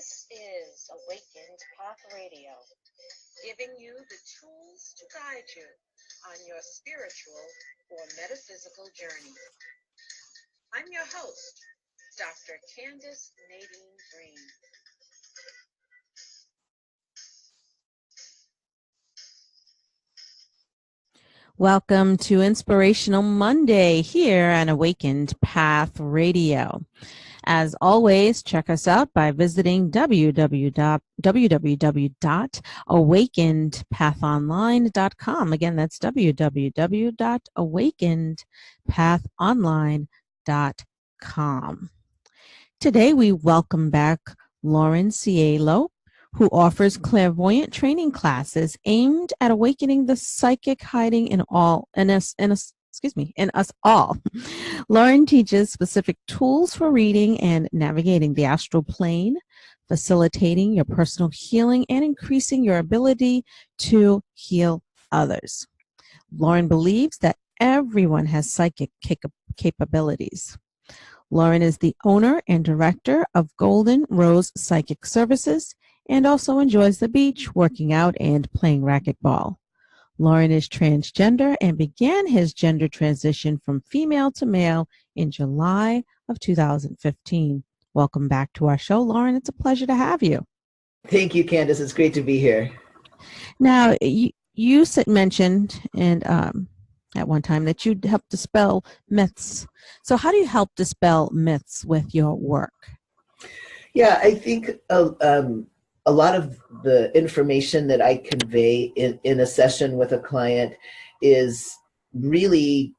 This is Awakened Path Radio, giving you the tools to guide you on your spiritual or metaphysical journey. I'm your host, Dr. Candace Nadine Green. Welcome to Inspirational Monday here on Awakened Path Radio. As always, check us out by visiting www.awakenedpathonline.com. Again, that's www.awakenedpathonline.com. Today, we welcome back Lauren Cielo, who offers clairvoyant training classes aimed at awakening the psychic hiding in us all. Lauren teaches specific tools for reading and navigating the astral plane, facilitating your personal healing and increasing your ability to heal others. Lauren believes that everyone has psychic capabilities. Lauren is the owner and director of Golden Rose Psychic Services and also enjoys the beach, working out, and playing racquetball. Lauren is transgender and began his gender transition from female to male in July of 2015. Welcome back to our show, Lauren. It's a pleasure to have you. Thank you, Candace. It's great to be here. Now, you mentioned and at one time that you help dispel myths. So how do you help dispel myths with your work? Yeah, I think a lot of the information that I convey in a session with a client is really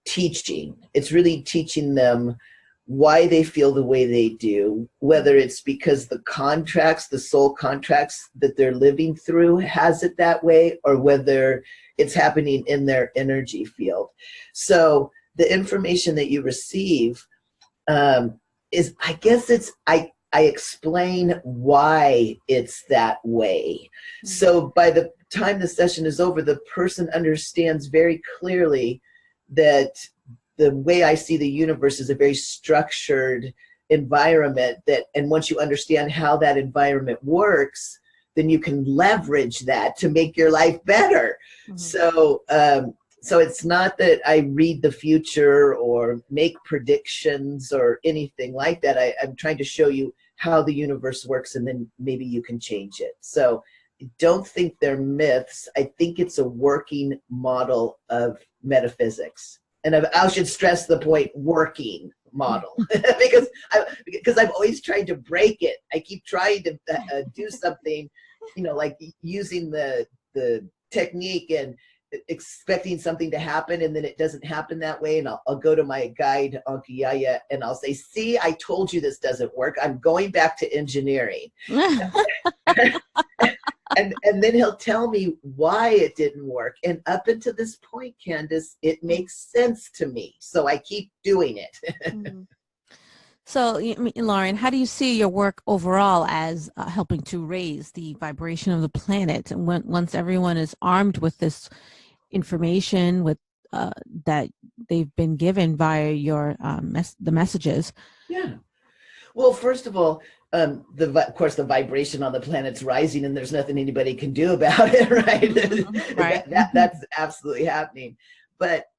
teaching. It's really teaching them why they feel the way they do, whether it's because the soul contracts that they're living through has it that way, or whether it's happening in their energy field. So the information that you receive is, I guess I explain why it's that way. Mm-hmm. So by the time the session is over, the person understands very clearly that the way I see the universe is a very structured environment and once you understand how that environment works, then you can leverage that to make your life better. Mm-hmm. So it's not that I read the future or make predictions or anything like that. I'm trying to show you how the universe works, and then maybe you can change it. So don't think they're myths. I think it's a working model of metaphysics. And I should stress the point, working model, because I've always tried to break it. I keep trying to do something, like using the technique and expecting something to happen, and then it doesn't happen that way, and I'll go to my guide Ankajia and I'll say, see, I told you this doesn't work. I'm going back to engineering. and then he'll tell me why it didn't work, and up until this point, Candace, it makes sense to me, so I keep doing it. Mm-hmm. So, Lauren, how do you see your work overall as helping to raise the vibration of the planet? And once everyone is armed with this information that they've been given via your the messages? Yeah. Well, first of all, of course, the vibration on the planet's rising, and there's nothing anybody can do about it, right? Mm-hmm. Right. That's absolutely happening. But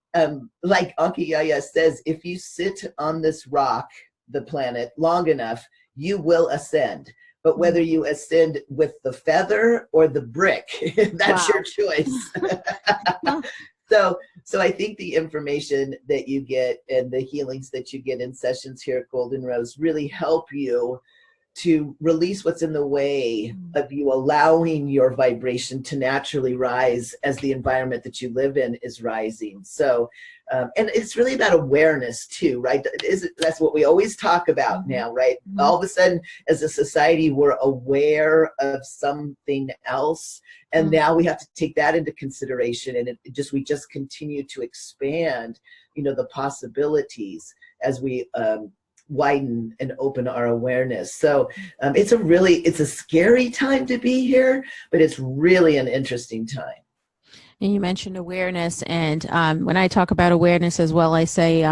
like Ankajia says, if you sit on this rock, the planet, long enough, you will ascend. But whether you ascend with the feather or the brick, that's your choice. So I think the information that you get and the healings that you get in sessions here at Golden Rose really help you to release what's in the way of you allowing your vibration to naturally rise as the environment that you live in is rising. So, and it's really about awareness too, right? That's what we always talk about now, right? Mm-hmm. All of a sudden, as a society, we're aware of something else, and now we have to take that into consideration, and we just continue to expand, the possibilities as we widen and open our awareness. So it's a scary time to be here, but it's really an interesting time. And you mentioned awareness, and when I talk about awareness as well, I say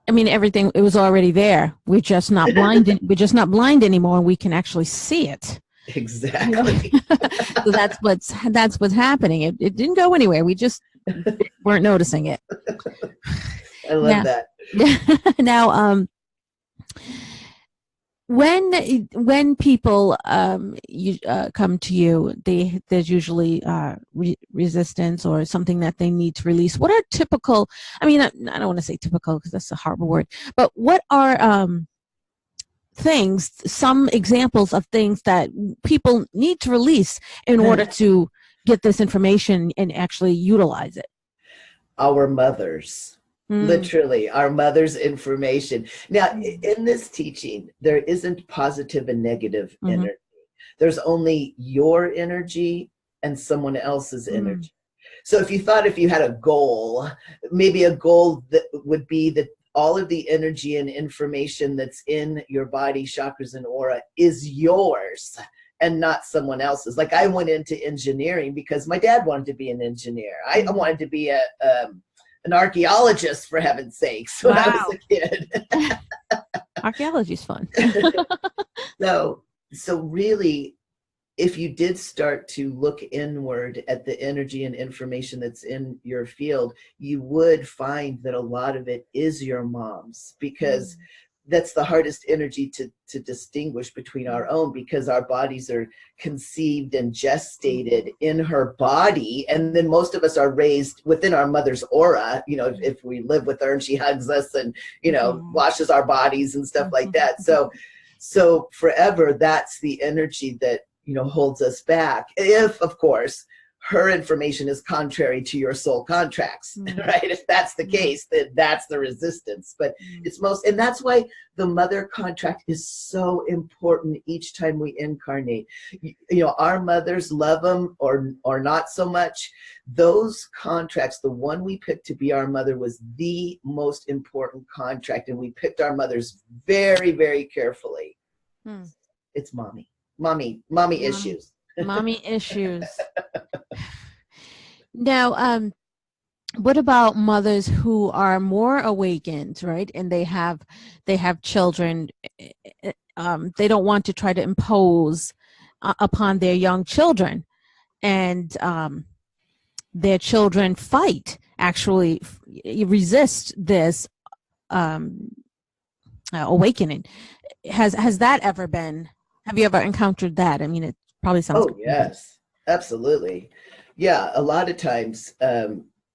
I mean, everything, it was already there. We're just not blind. We're just not blind anymore, and we can actually see it. Exactly. So that's what's happening. It didn't go anywhere. We just weren't noticing it. I love that. Now, when people come to you, there's usually resistance or something that they need to release. What are typical? I mean, I don't want to say typical because that's a horrible word. But what are things? Some examples of things that people need to release in order to get this information and actually utilize it. Our mothers. Literally, our mother's information. Now, in this teaching, there isn't positive and negative energy. There's only your energy and someone else's energy. So if you had a goal, maybe a goal that would be that all of the energy and information that's in your body, chakras, and aura is yours and not someone else's. Like I went into engineering because my dad wanted to be an engineer. I wanted to be an archaeologist, for heaven's sakes, when I was a kid. Archaeology's fun. So really, if you did start to look inward at the energy and information that's in your field, you would find that a lot of it is your mom's, because that's the hardest energy to distinguish between our own, because our bodies are conceived and gestated in her body. And then most of us are raised within our mother's aura, you know, if we live with her and she hugs us and, you know, washes our bodies and stuff like that. So forever, that's the energy that, you know, holds us back. If, of course, her information is contrary to your soul contracts, right? If that's the case, then that's the resistance. But it's and that's why the mother contract is so important each time we incarnate. You know, our mothers, love them or not so much. Those contracts, the one we picked to be our mother was the most important contract. And we picked our mothers very, very carefully. It's mommy issues. Mommy issues. Now, what about mothers who are more awakened, right? And they have children. They don't want to try to impose upon their young children, and their children actually resist this awakening. Has that ever been? Have you ever encountered that? I mean, it probably sounds. Oh, yes, absolutely. Yeah, a lot of times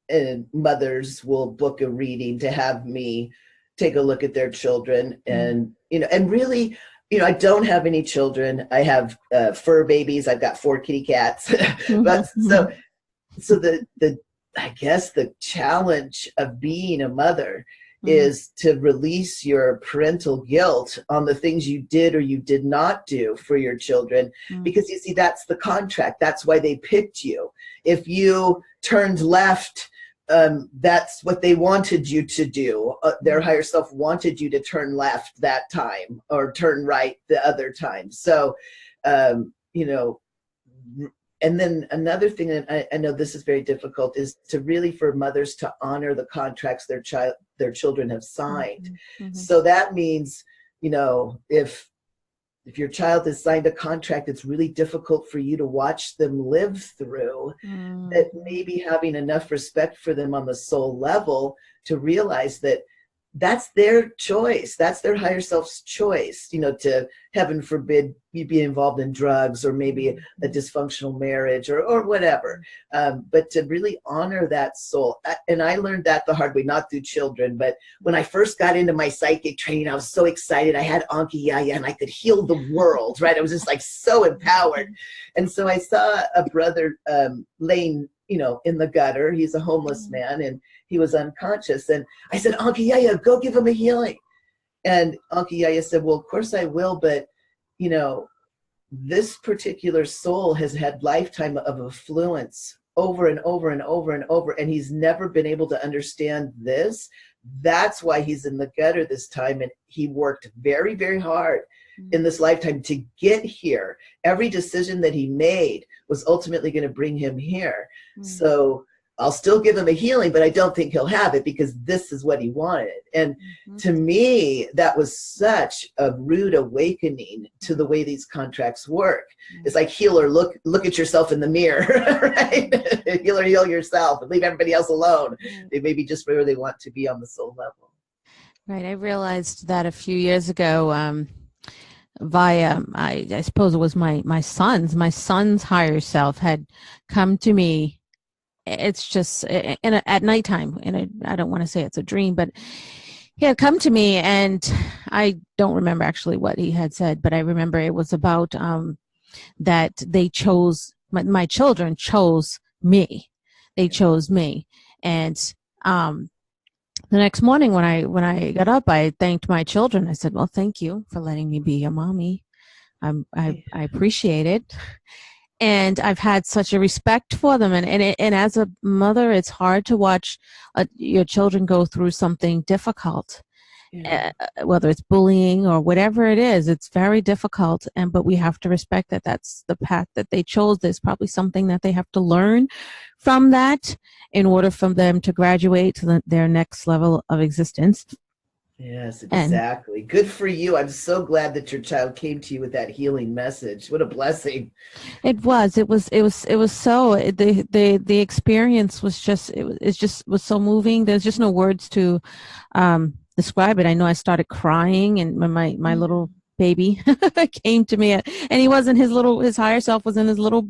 and mothers will book a reading to have me take a look at their children. And, you know, and really, you know, I don't have any children. I have fur babies. I've got 4 kitty cats. But so the I guess the challenge of being a mother is to release your parental guilt on the things you did or you did not do for your children. Because you see, that's the contract. That's why they picked you. If you turned left, that's what they wanted you to do. Their higher self wanted you to turn left that time or turn right the other time. So, you know, and then another thing, and I know this is very difficult, is to really for mothers to honor the contracts their children have signed. So that means, you know, if your child has signed a contract, it's really difficult for you to watch them live through. That maybe having enough respect for them on the soul level to realize that that's their choice. That's their higher self's choice, you know, to heaven forbid you be involved in drugs or maybe a dysfunctional marriage or whatever. But to really honor that soul. And I learned that the hard way, not through children, but when I first got into my psychic training, I was so excited. I had Ankajia and I could heal the world, right? I was just like so empowered. And so I saw a brother laying, you know, in the gutter. He's a homeless man and he was unconscious. And I said, Ankajia, go give him a healing. And Ankajia said, well, of course I will, but, you know, this particular soul has had lifetime of affluence over and over and over and over, and he's never been able to understand this. That's why he's in the gutter this time, and he worked very, very hard in this lifetime to get here. Every decision that he made was ultimately going to bring him here. So I'll still give him a healing, but I don't think he'll have it because this is what he wanted. And to me, that was such a rude awakening to the way these contracts work. It's like, healer, look at yourself in the mirror, right? Healer, heal yourself and leave everybody else alone. They may be just where they want to be on the soul level. Right. I realized that a few years ago, via, I suppose it was my son's higher self had come to me. It's just at nighttime, and I don't want to say it's a dream, but he had come to me, and I don't remember actually what he had said, but I remember it was about that they chose, my children chose me. They chose me. And the next morning when I got up, I thanked my children. I said, well, thank you for letting me be your mommy. I appreciate it. And I've had such a respect for them. And as a mother, it's hard to watch your children go through something difficult, whether it's bullying or whatever it is. It's very difficult. But we have to respect that that's the path that they chose. There's probably something that they have to learn from that in order for them to graduate to their next level of existence. Yes, exactly. Good for you. I'm so glad that your child came to you with that healing message. What a blessing. It was so, the experience was just, it was so moving. There's just no words to describe it. I know I started crying, and when my little baby came to me, and he wasn't his higher self was in his little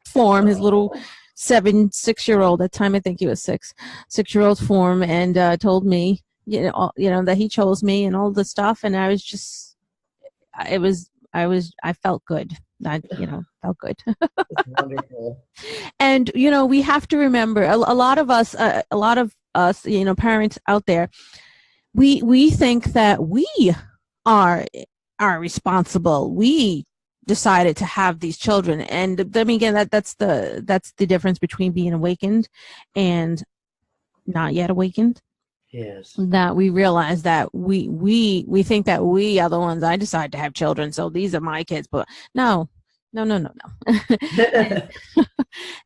form, his little 6-year-old, at the time I think he was 6-year-old form, and told me, that he chose me and all the stuff. And I was just, I felt good. Felt good. That's wonderful. And, we have to remember, a lot of us, parents out there, we think that we are responsible. We decided to have these children. And I mean, again, that's the difference between being awakened and not yet awakened. Yes. That we realize that we think that we are the ones. I decide to have children, so these are my kids. But no. And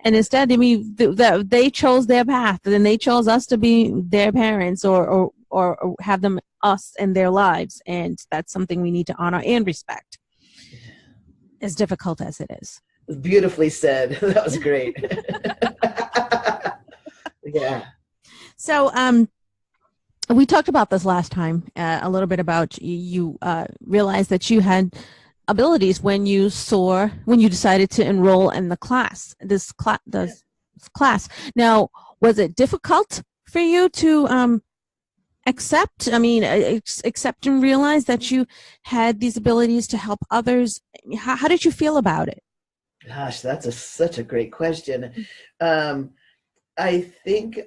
instead, I mean, they chose their path, and they chose us to be their parents, or have them us in their lives, and that's something we need to honor and respect. As difficult as it is. Beautifully said. That was great. Yeah. So, we talked about this last time, a little bit about you realized that you had abilities when you decided to enroll in the class, this class. Now, was it difficult for you to accept and realize that you had these abilities to help others? How did you feel about it? Gosh, that's such a great question. I think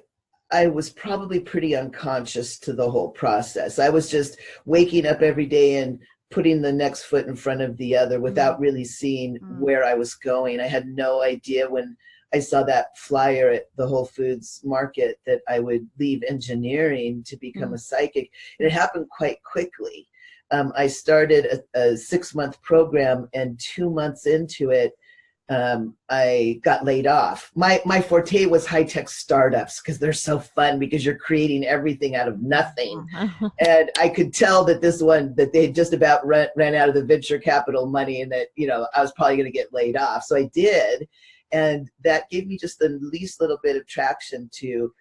I was probably pretty unconscious to the whole process. I was just waking up every day and putting the next foot in front of the other without really seeing where I was going. I had no idea when I saw that flyer at the Whole Foods market that I would leave engineering to become a psychic. And it happened quite quickly. I started a 6-month program, and 2 months into it, I got laid off. My forte was high-tech startups because they're so fun because you're creating everything out of nothing. And I could tell that that they had just about ran out of the venture capital money, and that, I was probably going to get laid off. So I did. And that gave me just the least little bit of traction to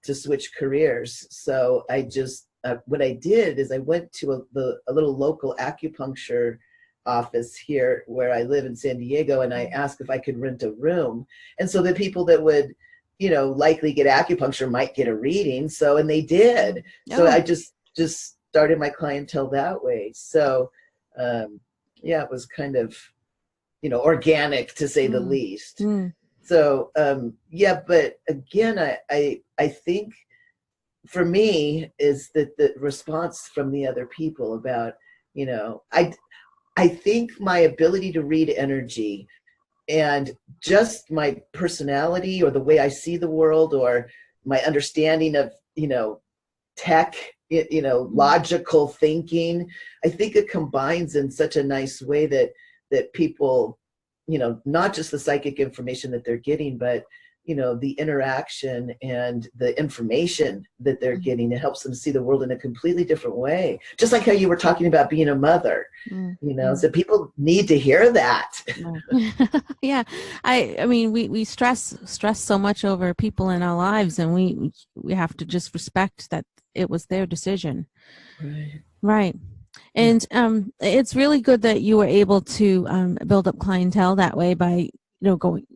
switch careers. So I just, what I did is I went to a little local acupuncture office here where I live in San Diego, and I asked if I could rent a room. And so the people that would, likely get acupuncture might get a reading. And they did. So I just started my clientele that way. So, it was kind of, organic, to say the least. So, but again, I think for me is that the response from the other people about, I think my ability to read energy and just my personality, or the way I see the world, or my understanding of, tech, logical thinking, I think it combines in such a nice way that people, not just the psychic information that they're getting, but, the interaction and the information that they're getting. It helps them see the world in a completely different way. Just like how you were talking about being a mother, so people need to hear that. Yeah. I mean, we stress so much over people in our lives, and we have to just respect that it was their decision. Right. And it's really good that you were able to build up clientele that way by going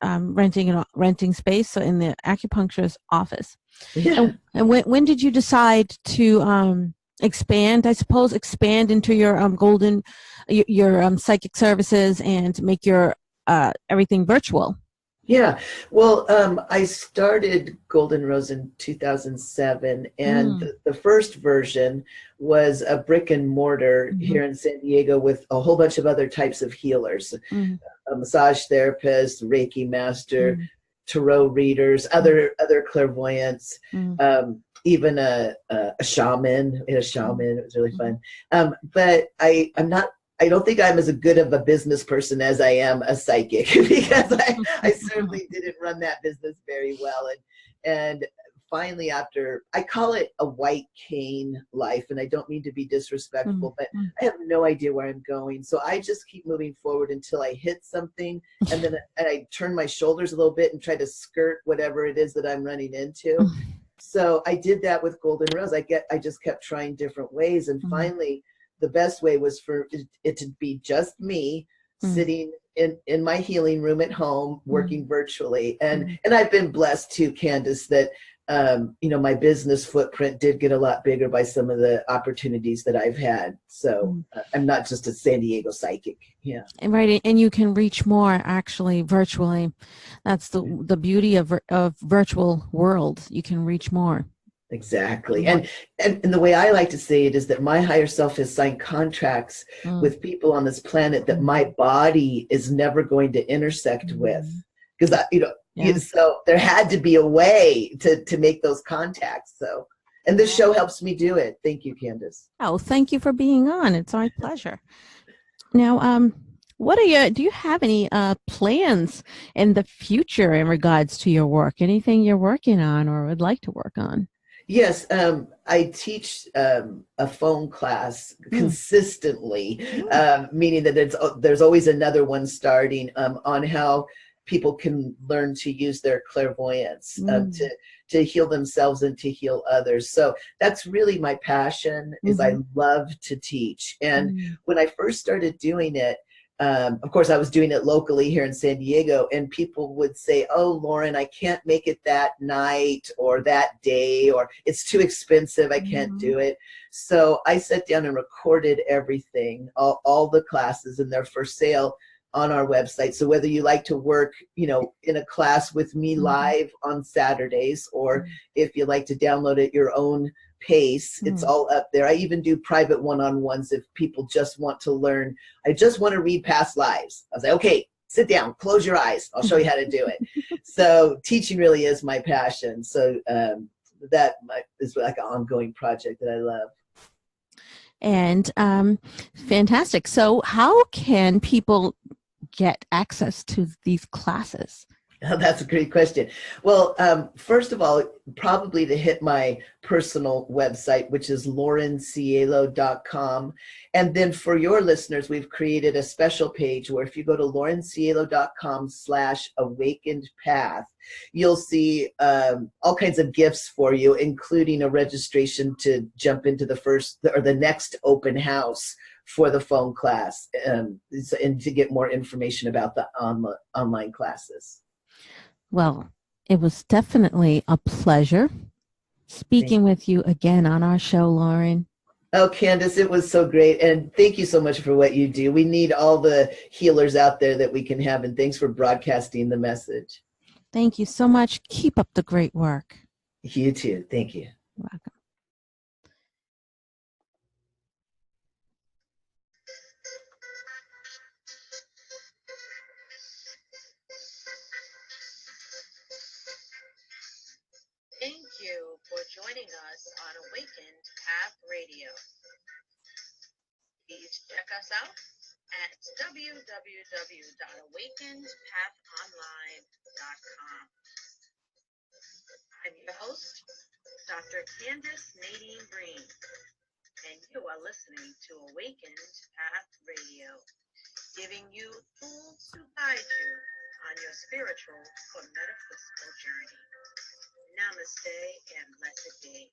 renting space in the acupuncturist office. Yeah. And when did you decide to expand? I suppose expand into your your psychic services and make your everything virtual. Yeah. Well, I started Golden Rose in 2007, and the first version was a brick and mortar here in San Diego with a whole bunch of other types of healers, a massage therapist, Reiki master, tarot readers, other clairvoyants, even a shaman. We had a shaman. It was really fun. But I don't think I'm as good of a business person as I am a psychic, because I certainly didn't run that business very well. And finally, after, I call it a white cane life, and I don't mean to be disrespectful, but I have no idea where I'm going. So I just keep moving forward until I hit something, and then I turn my shoulders a little bit and try to skirt whatever it is that I'm running into. So I did that with Golden Rose. I just kept trying different ways, and finally, the best way was for it to be just me sitting in my healing room at home, working virtually. And I've been blessed too, Candace, that my business footprint did get a lot bigger by some of the opportunities that I've had. So I'm not just a San Diego psychic. Yeah. Right. And you can reach more actually virtually. That's the beauty of virtual world. You can reach more. Exactly. And the way I like to say it is that my higher self has signed contracts with people on this planet that my body is never going to intersect with. Because, so there had to be a way to make those contacts. So, and this show helps me do it. Thank you, Candace. Oh, thank you for being on. It's our pleasure. Now, do you have any plans in the future in regards to your work? Anything you're working on or would like to work on? Yes, I teach a phone class consistently, meaning that there's always another one starting on how people can learn to use their clairvoyance to heal themselves and to heal others. So that's really my passion, is I love to teach. And when I first started doing it, of course, I was doing it locally here in San Diego, and people would say, "Oh, Lauren, I can't make it that night or that day, or it's too expensive. I can't do it." So I sat down and recorded everything, all the classes, and they're for sale on our website. So whether you like to work, in a class with me live on Saturdays, or if you like to download at your own pace, it's all up there. I even do private one-on-ones if people just want to learn. I just want to read past lives. I was like, okay, sit down, close your eyes. I'll show you how to do it. So teaching really is my passion. So that is like an ongoing project that I love. And fantastic. So how can people get access to these classes? Oh, that's a great question. Well, first of all, probably to hit my personal website, which is laurencielo.com. And then for your listeners, we've created a special page where if you go to laurencielo.com/awakened-path, you'll see all kinds of gifts for you, including a registration to jump into the next open house for the phone class, and to get more information about the online classes. Well, it was definitely a pleasure speaking with you again on our show, Lauren. Oh, Candace, it was so great. And thank you so much for what you do. We need all the healers out there that we can have. And thanks for broadcasting the message. Thank you so much. Keep up the great work. You too. Thank you. You're welcome. Thank you for joining us on Awakened Path Radio. Please check us out at www.awakenedpathonline.com. I'm your host, Dr. Candace Nadine Green, and you are listening to Awakened Path Radio, giving you tools to guide you on your spiritual or metaphysical journey. Namaste and blessed day.